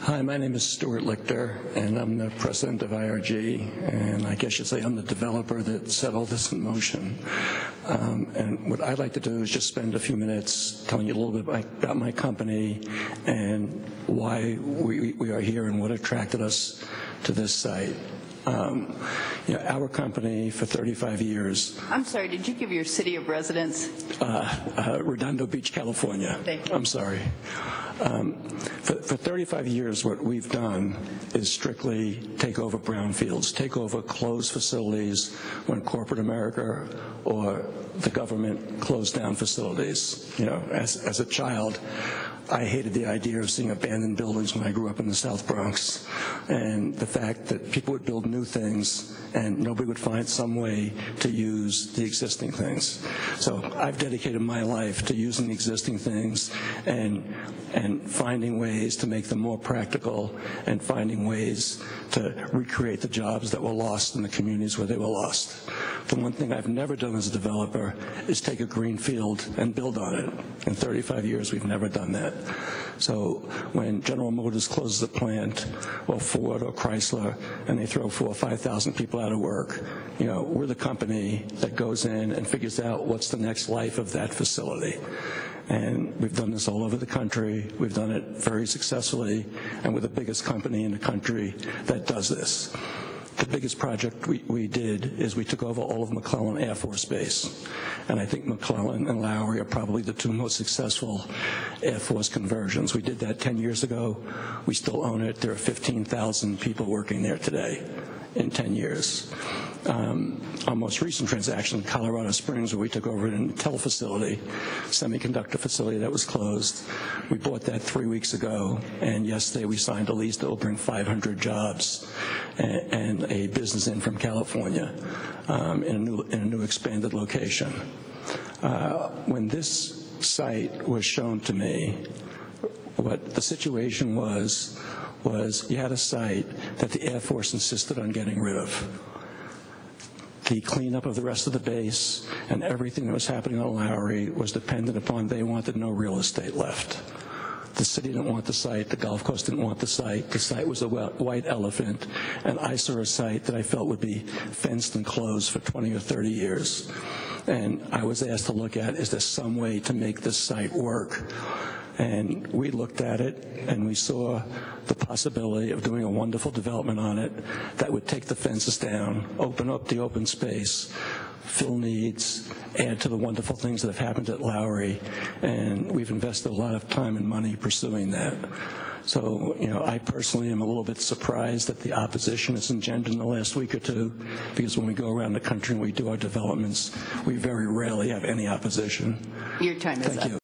Hi, my name is Stuart Lichter, and I'm the president of IRG, and I guess you'd say I'm the developer that set all this in motion. And what I'd like to do is just spend a few minutes telling you a little bit about my company and why we are here and what attracted us to this site. Our company for 35 years. I'm sorry, did you give your city of residence? Redondo Beach, California. Thank you. I'm sorry. For 35 years, what we've done is strictly take over brownfields, take over closed facilities when corporate America or the government closed down facilities. As a child, I hated the idea of seeing abandoned buildings when I grew up in the South Bronx, and the fact that people would build new things and nobody would find some way to use the existing things. So I've dedicated my life to using the existing things and finding ways to make them more practical and finding ways to recreate the jobs that were lost in the communities where they were lost. The one thing I've never done as a developer is take a green field and build on it. In 35 years, we've never done that. So when General Motors closes a plant, or Ford or Chrysler, and they throw 4,000 or 5,000 people out of work, we're the company that goes in and figures out what's the next life of that facility. And we've done this all over the country. We've done it very successfully, and we're the biggest company in the country that does this. The biggest project we did is we took over all of McClellan Air Force Base. And I think McClellan and Lowry are probably the two most successful Air Force conversions. We did that 10 years ago. We still own it. There are 15,000 people working there today in 10 years. Our most recent transaction in Colorado Springs, where we took over an Intel facility, semiconductor facility that was closed. We bought that 3 weeks ago, and yesterday we signed a lease that will bring 500 jobs and a business in from California in a new expanded location. When this site was shown to me, what the situation was you had a site that the Air Force insisted on getting rid of. The cleanup of the rest of the base and everything that was happening on Lowry was dependent upon they wanted no real estate left. The city didn't want the site. The golf course didn't want the site. The site was a white elephant, and I saw a site that I felt would be fenced and closed for 20 or 30 years. And I was asked to look at, is there some way to make this site work? And we looked at it, and we saw the possibility of doing a wonderful development on it that would take the fences down, open up the open space, fill needs, add to the wonderful things that have happened at Lowry. And we've invested a lot of time and money pursuing that. So, I personally am a little bit surprised at the opposition that's engendered in the last week or two, because when we go around the country and we do our developments, we very rarely have any opposition. Your time is up. Thank you.